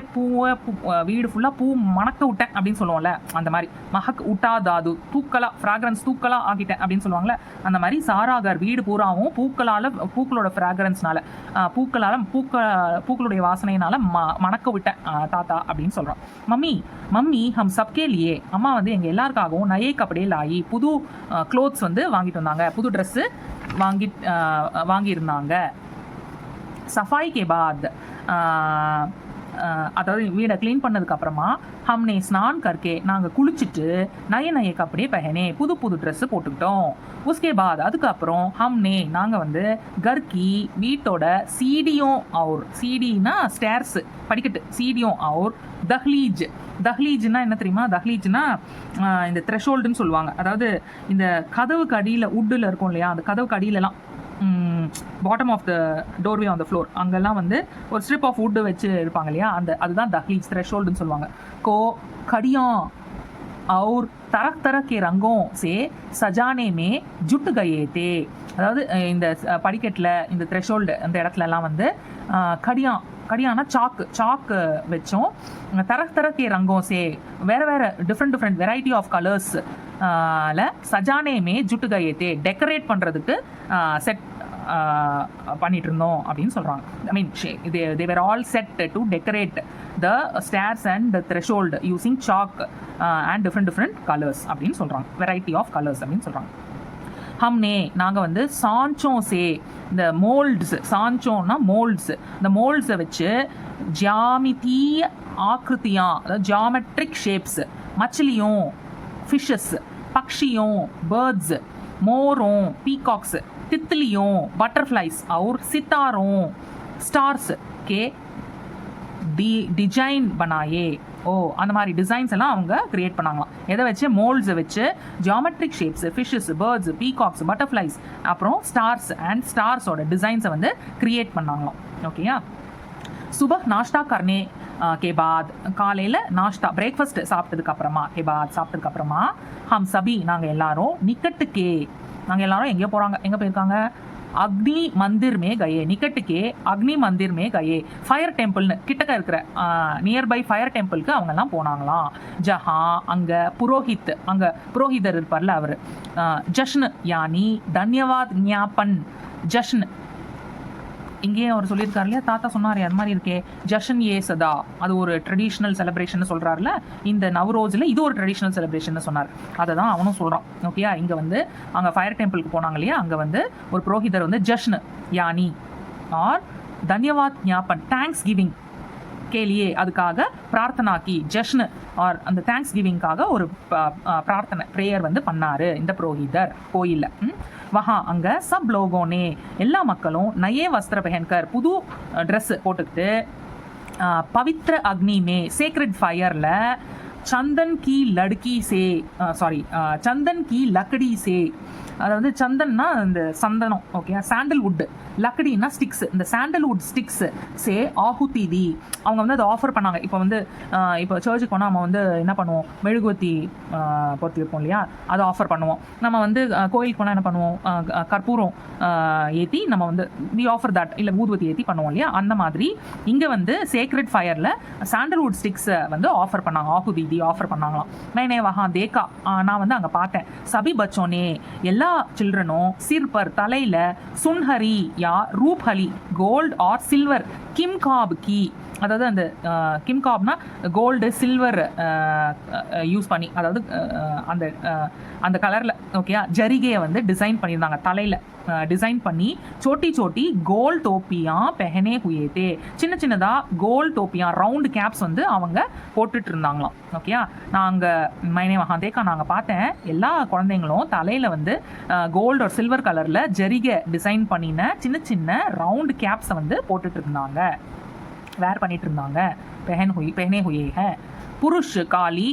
வீடு ஃபுல்லாக பூ மணக்க விட்டேன் அப்படின்னு சொல்லுவோம்ல, அந்த மாதிரி மஹக் உட்டாதாது, ஃப்ராக்ரன்ஸ் தூக்கலாக ஆக்கிட்டேன் அப்படின்னு சொல்லுவாங்களே, அந்த மாதிரி சாராகர் வீடு பூராவும் பூக்களோட ஃப்ராக்ரன்ஸ்னால பூக்களுடைய வாசனையினால மணக்க விட்டேன் தாத்தா அப்படின்னு சொல்கிறோம். மம்மி ஹம் சப்கே லியே, அம்மா வந்து எங்கள் எல்லாருக்காகவும் நயே கப்படே லாயி, புது க்ளோத்ஸ் வந்து வாங்கிட்டு வந்தாங்க, புது ட்ரெஸ்ஸு வாங்கியிருந்தாங்க. சஃபாய் கே பாத், அதாவது வீடை க்ளீன் பண்ணதுக்கப்புறமா ஹம்னே ஸ்நான் கர்க்கே நாங்கள் குளிச்சுட்டு நய கப்படே பஹனே புது ட்ரெஸ்ஸு போட்டுக்கிட்டோம். உஸ்கே பாத் அதுக்கப்புறம் ஹம்னே நாங்கள் வந்து கர்கி வீட்டோட சீடியும் அவுர், சீடினா ஸ்டேர்ஸு படிக்கட்டு, சீடியும் அவுர் தஹ்லீஜ்னா என்ன தெரியுமா? தஹ்லீஜ்னா இந்த த்ரெஷோல்டுன்னு சொல்லுவாங்க. அதாவது இந்த கதவுக்கு அடியில் உட்டில் இருக்கும் இல்லையா, அந்த கதவுக்கு அடியிலலாம் bottom of the doorway on the floor அங்கெல்லாம் வந்து ஒரு ஸ்ட்ரிப் ஆஃப் வுட்டு வச்சு இருப்பாங்க இல்லையா, அதுதான் தஹ்லீஜ் த்ரெஷோல்டுன்னு சொல்லுவாங்க. கடியான் और तरह के रंगों से सजाने में जुट गए थे. அதாவது இந்த படிக்கட்டில் இந்த த்ரெஷோல்டு அந்த இடத்துலலாம் வந்து கடியானா சாக்கு வச்சோம். தரக்கே ரங்கம் சே வேறு டிஃப்ரெண்ட் வெரைட்டி ஆஃப் கலர்ஸ் சஜானே மே ஜுட்டு கயத்தே டெக்கரேட் பண்ணுறதுக்கு செட் பண்ணிட்டு இருந்தோம் அப்படின்னு சொல்கிறாங்க. ஐ மீன் they were all set to decorate the stairs and the threshold using chalk and different colors அப்படின்னு சொல்கிறாங்க, வெரைட்டி ஆஃப் கலர்ஸ் அப்படின்னு சொல்கிறாங்க. ஹம்னே நாங்கள் வந்து சாஞ்சோம் சே இந்த மோல்ட்ஸ், சாஞ்சோன்னா மோல்ட்ஸ், இந்த மோல்ட்ஸை வச்சு ஜியாமிதீய ஆக்கிருத்தியாம் அதாவது ஜியாமெட்ரிக் ஷேப்ஸ் மச்சிலியும் ஃபிஷ்ஷஸ் பக்ஷியும் பேர்ட்ஸ் மோரும் பீகாக்ஸ் तितलियों बटरफ्लाइज और सितारों स्टार्स के டிசைன் பண்ணாயே. அந்த மாதிரி டிசைன்ஸ் எல்லாம் அவங்க கிரியேட் பண்ணாங்களாம். எதை வச்சு? மோல்ட்ஸை வச்சு geometric shapes, fishes, birds, peacocks, butterflies அப்புறம் ஸ்டார்ஸ் அண்ட் ஸ்டார்ஸோட டிசைன்ஸை வந்து கிரியேட் பண்ணாங்களாம். ஓகேயா. சுபஹ் நாஷ்டா கர்னே கே பாத் காலையில் நாஷ்டா பிரேக்ஃபாஸ்ட் சாப்பிட்டதுக்கப்புறமா ஹம் சபி நாங்கள் எல்லாரும் நிக்கட்டுக்கே நாங்கள் எல்லாரும் எங்கே போயிருக்காங்க? அக்னி மந்திர் மே கயே, நிக்கட்டுக்கே அக்னி மந்திர் மே கயே, ஃபயர் டெம்பிள்னு கிட்டக்க இருக்கிற நியர்பை ஃபயர் டெம்பிளுக்கு அவங்கெல்லாம் போனாங்களாம். ஜஹா அங்கே புரோஹிதர் இருப்பார்ல அவர் ஜஷ்னு யானி தன்யவாத் ஞாபன் ஜஷ்ன் இங்கேயே அவர் சொல்லியிருக்காரு இல்லையா, தாத்தா சொன்னார் அது மாதிரி இருக்கே, ஜஷன் ஏ சதா, அது ஒரு ட்ரெடிஷ்னல் செலிப்ரேஷன் சொல்கிறாருல, இந்த நவரோஸில் இது ஒரு ட்ரெடிஷ்னல் செலிப்ரேஷன் சொன்னார். அதை தான் அவனும் சொல்கிறான். ஓகேயா, இங்கே வந்து அங்கே ஃபயர் டெம்பிளுக்கு போனாங்க இல்லையா, அங்கே வந்து ஒரு புரோஹிதர் வந்து ஜஷ்ன் யானி ஆர் தன்யவாத் ஞாபன், தேங்க்ஸ் கிவிங் கேலியே, அதுக்காக பிரார்த்தனா கி, ஜஷ்ன் ஆர் அந்த தேங்க்ஸ் கிவிங்காக ஒரு பிரார்த்தனை ப்ரேயர் வந்து பண்ணார் இந்த புரோஹிதர் கோயிலில். வஹா அங்கே சப் லோகோனே, எல்லா மக்களும் நயே வஸ்திர பெஹன்கர், புது ட்ரெஸ் போட்டுக்கிட்டு, பவித்ர அக்னி மே, சேக்ரெட் ஃபயரில், சந்தன் கி லடுக்கி சே, சந்தன் கி லக்கடி சே, அதாவது சந்தன்னா இந்த சந்தனம், ஓகே, சாண்டல்வுட், லக்கடின்னா ஸ்டிக்ஸ், இந்த சாண்டல்வுட் ஸ்டிக்ஸ் சே ஆஹுதி தி, அவங்க வந்து அதை ஆஃபர் பண்ணாங்க. இப்போ வந்து இப்போ சர்ச்சுக்கு போனால் நம்ம வந்து என்ன பண்ணுவோம், மெழுகுவத்தி பொறுத்து வைப்போம் இல்லையா, அதை ஆஃபர் பண்ணுவோம். நம்ம வந்து கோயிலுக்கு போனால் என்ன பண்ணுவோம், கற்பூரம் ஏற்றி நம்ம வந்து வி ஆஃபர் தட், இல்லை ஊதுவத்தி ஏற்றி பண்ணுவோம் இல்லையா, அந்த மாதிரி இங்கே வந்து சேக்ரெட் ஃபயரில் சாண்டல்வுட் ஸ்டிக்ஸை வந்து ஆஃபர் பண்ணாங்க, ஆஹுதி தி ஆஃபர் பண்ணாங்களாம். மேனே வஹா தேக்கா, நான் வந்து அங்கே பார்த்தேன், சபி பச்சோனே, எல்லா சில்ட்ரனும் சிர் பர் தலையில், சுன்ஹரி யா ரூப்ஹலி, கோல்ட் ஆர் சில்வர், கிம்காப் கி, அதாவது அந்த கிம்காப்னா கோல்டு சில்வர் யூஸ் பண்ணி, அதாவது அந்த அந்த கலரில் ஓகே ஜரிகையை வந்து டிசைன் பண்ணியிருந்தாங்க, தலையில் டிசைன் பண்ணி, சோட்டி சோட்டி கோல் டோப்பியா பெஹனே ஹுயேதே, சின்ன சின்னதாக கோல் டோப்பியா ரவுண்டு கேப்ஸ் வந்து அவங்க போட்டுட்டு இருந்தாங்களாம். ஓகேயா, நாங்கள் மைனே மகாதேக்கா நாங்கள் பார்த்தேன், எல்லா குழந்தைங்களும் தலையில் வந்து கோல்டு ஒரு சில்வர் கலரில் ஜரிகை டிசைன் பண்ணின சின்ன சின்ன ரவுண்டு கேப்ஸை வந்து போட்டுட்டு இருந்தாங்க, வேர் பண்ணிட்டு இருந்தாங்க. பெஹனே ஹுயே ஹை புருஷ் காலி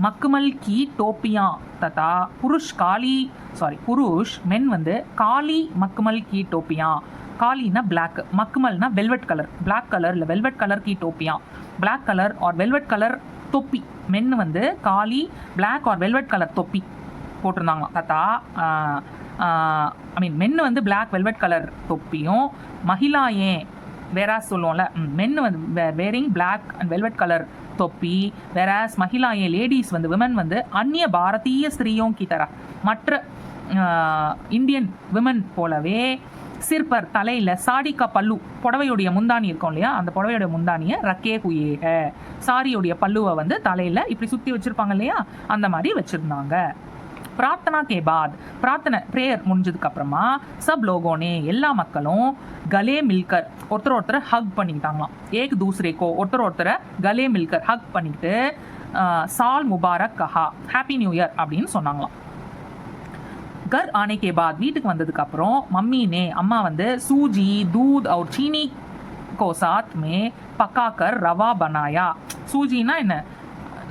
மக்மல் கி டோப்பியா ததா புருஷ் புருஷ் மென் வந்து காலி மக்மல் கி டோப்பியா, காலினா பிளாக், மக்மல்னா வெல்வெட் கலர், பிளாக் கலர் இல்லை வெல்வெட் கலர் கி டோப்பியா, black colour or velvet colour தொப்பி, மென் வந்து காலி பிளாக் ஆர் வெல்வெட் கலர் தொப்பி போட்டிருந்தாங்களாம். தத்தா மென்னு வந்து பிளாக் வெல்வெட் கலர் தொப்பியும், மகிழா ஏன் வேராஸ் சொல்லுவோம்ல, மென் வந்து wearing black and velvet colour தொப்பி, வேராஸ் மகிழா ஏன் லேடிஸ் வந்து விமன் வந்து அந்நிய பாரதிய ஸ்திரீயோं की तरह மற்ற இந்தியன் விமன் போலவே சிற்பர் தலையில் சாடிக்கா பல்லு, புடவையுடைய முந்தானி இருக்கும் இல்லையா, அந்த புடவையுடைய முந்தானியை ரக்கே குயேக, சாரியுடைய பல்லுவை வந்து தலையில் இப்படி சுற்றி வச்சுருப்பாங்க இல்லையா, அந்த மாதிரி வச்சுருந்தாங்க. பிரார்த்தனா கே பாத், பிரார்த்தனை ப்ரேயர் முடிஞ்சதுக்கு அப்புறமா சப் லோகோனே, எல்லா மக்களும் கலே மில்கர் ஒருத்தரை ஹக் பண்ணிக்கிட்டாங்களாம், ஏக் தூசரேக்கோ ஒருத்தரை கலே மில்கர் ஹக் பண்ணிக்கிட்டு சால் முபாரக் கஹா, ஹாப்பி நியூ இயர் அப்படின்னு சொன்னாங்களாம். கர் ஆனே கே பாத், வீட்டுக்கு வந்ததுக்கு அப்புறம் மம்மி நே, அம்மா வந்து சூஜி தூத் और चीनी को साथ में पकाकर रवा बनाया, சூஜினா என்ன,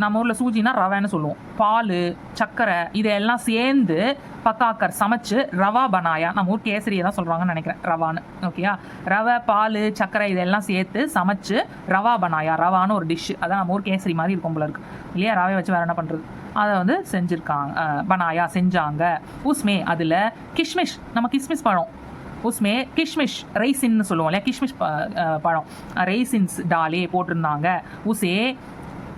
நம்ம ஊரில் சூஜினா ரவைன்னு சொல்லுவோம், பால் சர்க்கரை இதெல்லாம் சேர்ந்து பக்காக்கர் சமைச்சு ரவா பனாயா, நம்ம ஊர் கேசரியை தான் சொல்கிறாங்கன்னு நினைக்கிறேன் ரவான்னு, ஓகேயா, ரவை பால் சர்க்கரை இதெல்லாம் சேர்த்து சமைச்சு ரவா பனாயா, ரவான்னு ஒரு டிஷ்ஷு, அதான் நம்ம ஊர் கேசரி மாதிரி இருக்கும் போல இருக்கு இல்லையா, ரவையை வச்சு வேறு என்ன பண்ணுறது, அதை வந்து செஞ்சுருக்காங்க, பனாயா செஞ்சாங்க. உஸ்மே அதில் கிஷ்மிஷ், நம்ம கிஸ்மிஸ் பழம், உஸ்மே கிஷ்மிஷ் ரைசின்னு சொல்லுவோம் இல்லையா, கிஷ்மிஷ் பழம் ரைசின்ஸ் டாலே போட்டிருந்தாங்க. உசே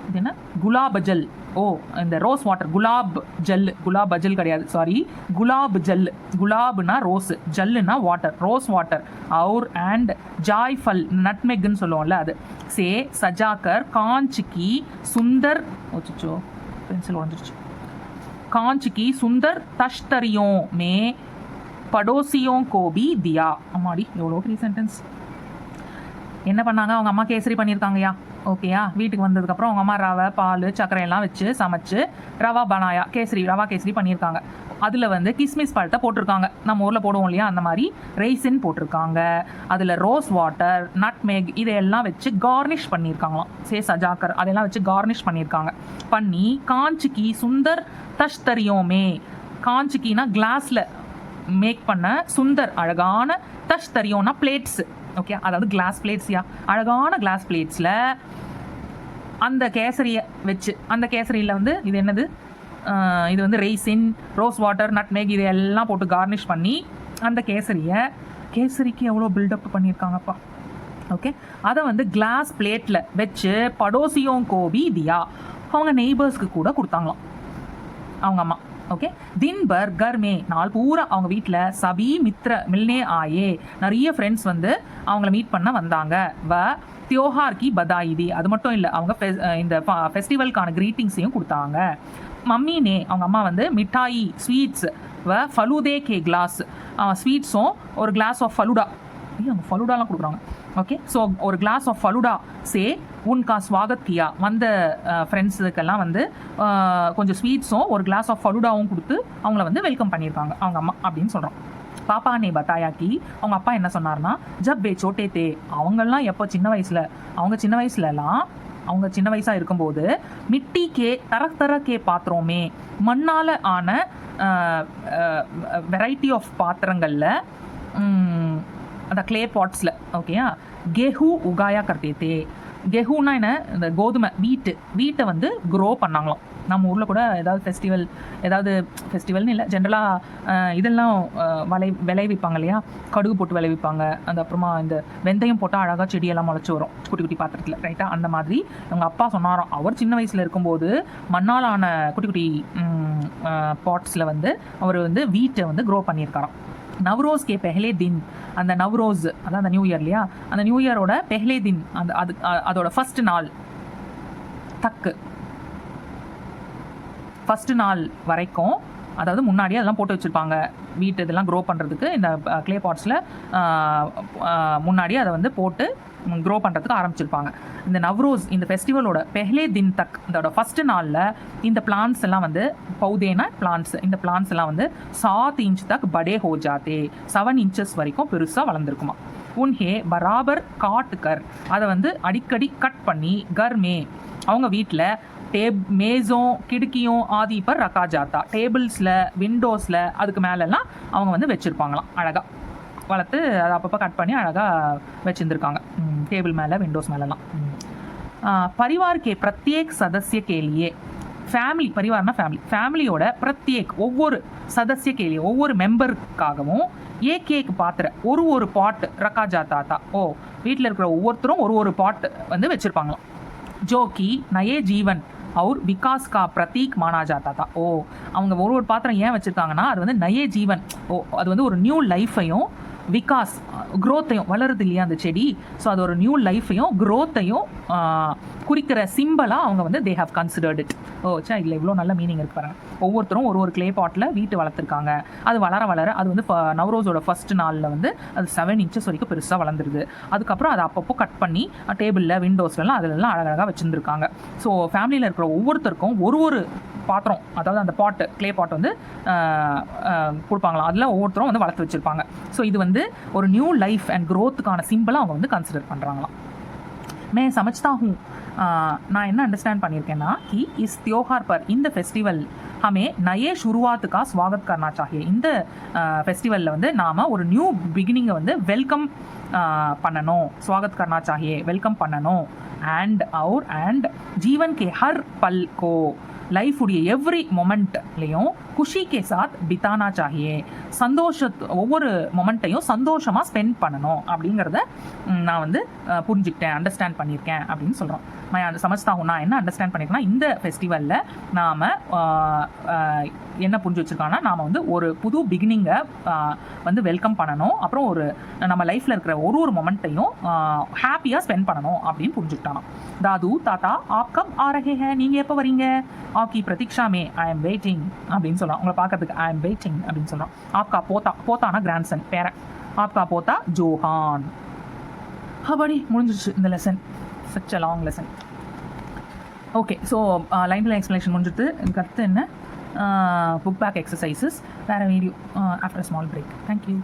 இது என்ன குலாப் ஜல், ஓ இந்த ரோஸ் வாட்டர், குலாப் ஜல், குலாப் ஜல் கிடையாது சாரி, குலாப் ஜல், குலாப்னா ரோஸ், ஜல்லுனா வாட்டர், ரோஸ் வாட்டர் और அண்ட் ஜாய்ஃபல் நட்மெக்னு சொல்லுவோம்ல அது, சே சஜாக்கர் காஞ்ச் கி சுந்தர், ஓச்சோ பென்சில் உடஞ்சிருச்சு, कांच की सुंदर तश्तरियों में पड़ोसियों को भी दिया. அம்மாடி எவ்வளோ பெரிய சென்டென்ஸ். என்ன பண்ணாங்க, அவங்க அம்மா கேசரி பண்ணியிருக்காங்கயா, ஓகேயா, வீட்டுக்கு வந்ததுக்கப்புறம் அவங்க அம்மா ரவை பால் சர்க்கரை எல்லாம் வச்சு சமைச்சு ரவா பனாயா கேசரி, ரவா கேசரி பண்ணியிருக்காங்க. அதில் வந்து கிஸ்மிஸ் பழத்தை போட்டிருக்காங்க, நம்ம ஊரில் போடுவோம் இல்லையா அந்த மாதிரி ரைசின் போட்டிருக்காங்க, அதில் ரோஸ் வாட்டர் நட்மேக் இதையெல்லாம் வச்சு கார்னிஷ் பண்ணியிருக்காங்களாம், சே சஜாக்கர் அதெல்லாம் வச்சு கார்னிஷ் பண்ணியிருக்காங்க. பண்ணி காஞ்சிக்கு சுந்தர் தஷ்தரியோமே, காஞ்சிக்கினா கிளாஸில் மேக் பண்ண, சுந்தர் அழகான, தஷ்தரியோனா பிளேட்ஸு, ஓகே, அதாவது கிளாஸ் பிளேட்ஸ்யா, அழகான கிளாஸ் பிளேட்ஸில் அந்த கேசரியை வச்சு, அந்த கேசரியில் வந்து இது என்னது, இது வந்து ரைசின் ரோஸ் வாட்டர் நட்மேக் இதெல்லாம் போட்டு கார்னிஷ் பண்ணி அந்த கேசரிக்கு எவ்வளோ பில்டப் பண்ணியிருக்காங்கப்பா, ஓகே, அதை வந்து கிளாஸ் பிளேட்டில் வச்சு படோசியோங் கோபி தியா, அவங்க நெய்பர்ஸ்க்கு கூட கொடுத்தாங்களாம் அவங்க அம்மா, ஓகே. தின் பர் கர் மே, நாள் பூரா அவங்க வீட்டில் சபி மித்ர மில்னே ஆயே, நிறைய ஃப்ரெண்ட்ஸ் வந்து அவங்கள மீட் பண்ண வந்தாங்க. வ தியோஹார் கி பதாயி தி, அது மட்டும் இல்லை, அவங்க இந்த ஃபெஸ்டிவலுக்கான க்ரீட்டிங்ஸையும் கொடுத்தாங்க. மம்மி நே, அவங்க அம்மா வந்து மிட்டாயி ஸ்வீட்ஸ் வ ஃபலூதே கே கிளாஸ், ஸ்வீட்ஸும் ஒரு கிளாஸ் ஆஃப் ஃபலூடா, அவங்க ஃபலூடாலாம் கொடுக்குறாங்க. ஓகே. ஸோ ஒரு கிளாஸ் ஆஃப் ஃபலூடா சே உன்கா ஸ்வாகத் கியா, வந்த ஃப்ரெண்ட்ஸுக்கெல்லாம் வந்து கொஞ்சம் ஸ்வீட்ஸும் ஒரு கிளாஸ் ஆஃப் ஃபலூடாவும் கொடுத்து அவங்கள வந்து வெல்கம் பண்ணியிருக்காங்க அவங்க அம்மா அப்படின்னு சொல்கிறோம். பாப்பா நே பத்தாயாக்கி, அவங்க அப்பா என்ன சொன்னார்னா, ஜப் பே சோட்டே தே, அவங்கெல்லாம் எப்போ சின்ன வயசில், அவங்க சின்ன வயசுலலாம், அவங்க சின்ன வயசாக இருக்கும்போது மிட்டி கே தர கே பாத்திரமே, மண்ணால் ஆன வெரைட்டி ஆஃப் பாத்திரங்களில், அந்த கிளே பாட்ஸில், ஓகேயா, கெஹூ உகாயா கர்த்தே தே. கெஹூனா என்ன, இந்த கோதுமை வீட்டை வந்து க்ரோ பண்ணாங்களாம். நம்ம ஊரில் கூட ஏதாவது ஃபெஸ்டிவல்னு இல்லை, ஜென்ரலாக இதெல்லாம் விளைவிப்பாங்க இல்லையா, கடுகு போட்டு விளைவிப்பாங்க, அந்த அப்புறமா இந்த வெந்தயம் போட்டால் அழகாக செடியெல்லாம் முளைச்சி வரும் குட்டி குட்டி பாத்திரத்தில், ரைட்டாக. அந்த மாதிரி எங்கள் அப்பா சொன்னாராம், அவர் சின்ன வயசில் இருக்கும்போது மண்ணாலான குட்டி குட்டி பாட்ஸில் வந்து அவர் வந்து வீட்டை வந்து க்ரோ பண்ணியிருக்காராம். நவ்ரோஸ் கே பெஹ்லே தின், அந்த நவ்ரோஸ் அதான் அந்த நியூ இயர் இல்லையா, அந்த நியூ இயரோட பெஹ்லே தின், அதோட ஃபஸ்ட்டு நாள் தக்கு, ஃபஸ்ட்டு நாள் வரைக்கும், அதாவது முன்னாடியே அதெல்லாம் போட்டு வச்சுருப்பாங்க வீட்டு இதெல்லாம் க்ரோ பண்ணுறதுக்கு. இந்த க்ளே பாட்ஸில் முன்னாடியே அதை வந்து போட்டு க்ரோ பண்ணுறதுக்கு ஆரம்பிச்சிருப்பாங்க. இந்த நவ்ரோஸ், இந்த ஃபெஸ்டிவலோட பெஹ்லே தின் தக், இதோட ஃபஸ்ட்டு நாளில் இந்த பிளான்ஸ் எல்லாம் வந்து பௌதேனா பிளான்ஸ், இந்த பிளான்ஸ் எல்லாம் வந்து 7 இன்ச் தக் படே ஹோ ஜாத்தே, 7 இன்ச்சஸ் வரைக்கும் பெருசாக வளர்ந்துருக்குமா. உன்ஹே பராபர் காட்டுக்கர், அதை வந்து அடிக்கடி கட் பண்ணி கர்மே, அவங்க வீட்டில் மேஸும் கிடுக்கியும் ஆதி பர் ரக்கா ஜாத்தா, டேபிள்ஸில் விண்டோஸில் அதுக்கு மேலெல்லாம் அவங்க வந்து வச்சுருப்பாங்களாம். அழகாக வளர்த்து அதை அப்பப்போ கட் பண்ணி அழகாக வச்சுருந்துருக்காங்க டேபிள் மேலே விண்டோஸ் மேலெல்லாம். பரிவார் கே பிரத்யேக் சதஸ்ய கேலியே, ஃபேமிலி, பரிவார்னா ஃபேமிலியோட பிரத்யேக் ஒவ்வொரு சதஸ்ய கேலியே, ஒவ்வொரு மெம்பருக்காகவும் கேக் பாத்திர ஒரு பாட் ரக்கா ஜாத்தா, வீட்டில் இருக்கிற ஒவ்வொருத்தரும் ஒரு பாட் வந்து வச்சுருப்பாங்களாம். ஜோக்கி நயே ஜீவன் और विकास का प्रतीक माना जाता था. அவங்க ஒரு பாத்திரம் ஏன் வச்சுருக்காங்கன்னா, அது வந்து நயே ஜீவன், அது வந்து ஒரு நியூ லைஃப்பையும் விகாஸ் க்ரோத்தையும், வளருது இல்லையா அந்த செடி, ஸோ அது ஒரு நியூ லைஃப்பையும் க்ரோத்தையும் குறிக்கிற சிம்பிளாக அவங்க வந்து தே ஹவ் கன்சிடர்ட் இட். இதில் இவ்வளோ நல்ல மீனிங் இருக்கு பாருங்க. ஒவ்வொருத்தரும் ஒரு கிளே பாட்டில் வீட்டு வளர்த்துருக்காங்க. அது வளர அது வந்து நவ்ரோஸோட ஃபர்ஸ்ட் நாளில் வந்து அது 7 இன்ச்சஸ் வரைக்கும் பெருசாக வளர்ந்துருது. அதுக்கப்புறம் அதை அப்பப்போ கட் பண்ணி டேபிளில் விண்டோஸ்லாம் அதிலெல்லாம் அழகாக வச்சுருந்துருக்காங்க. ஸோ ஃபேமிலியில் இருக்கிற ஒவ்வொருத்தருக்கும் ஒரு பாத்திரம், அதாவது அந்த பாட்டு கிளே பாட் வந்து கொடுப்பாங்களாம். அதில் ஒவ்வொருத்தரும் வந்து வளர்த்து வச்சுருப்பாங்க. ஸோ இது வந்து ஒரு நியூ லைஃப் அண்ட் க்ரோத்துக்கான சிம்பிளாக அவங்க வந்து கன்சிடர் பண்ணுறாங்களாம். मैं समझता हूँ, நான் என்ன அண்டர்ஸ்டாண்ட் பண்ணியிருக்கேன்னா, कि इस त्योहार पर, இந்த ஃபெஸ்டிவல் हमें नए शुरुआत का स्वागत करना चाहिए. இந்த ஃபெஸ்டிவலில் வந்து நாம் ஒரு நியூ பிகினிங்கை வந்து வெல்கம் பண்ணணும், स्वागत करना चाहिए, வெல்கம் பண்ணணும். அண்ட் ஜீவன் கே ஹர் பல் கோ, லைஃபுடைய எவ்ரி மொமெண்ட்லேயும் குஷி கே சாத் பித்தானா சாஹியே, ஒவ்வொரு மொமெண்ட்டையும் சந்தோஷமாக ஸ்பெண்ட் பண்ணணும் அப்படிங்கிறத நான் வந்து புரிஞ்சுக்கிட்டேன், அண்டர்ஸ்டாண்ட் பண்ணியிருக்கேன் அப்படின்னு சொல்கிறோம். நான் சமஜ்தாகும், நான் என்ன அண்டர்ஸ்டாண்ட் பண்ணியிருக்கேன்னா, இந்த ஃபெஸ்டிவலில் நாம் என்ன புரிஞ்சு வச்சுருக்காங்கன்னா, நாம் வந்து ஒரு புது பிகினிங்கை வந்து வெல்கம் பண்ணணும், அப்புறம் நம்ம லைஃப்பில் இருக்கிற ஒரு மொமெண்ட்டையும் ஹாப்பியாக ஸ்பெண்ட் பண்ணணும் அப்படின்னு புரிஞ்சுக்கிட்டானோ. தாது தாத்தா ஆப் கப் ஆ ரஹே ஹே, நீங்கள் எப்போ வரீங்க, ஆக்கி பிரதீக்ஷா மே ஐ எம் வெயிட்டிங் அப்படின்னு சொல்லலாம். உங்களை பார்க்கறதுக்கு ஐ எம் வெயிட்டிங் அப்படின்னு சொல்கிறோம். ஆப்கா போத்தானா கிராண்ட்சன் பேரன், ஆப்கா போத்தா ஜோஹான். அப்படி முடிஞ்சிருச்சு இந்த lesson. such a long lesson. Okay, so line to line explanation முடிஞ்சிட்டு எனக்கு அடுத்து என்ன புக் பேக் எக்ஸசைசஸ் வேறு video after small break. Thank you.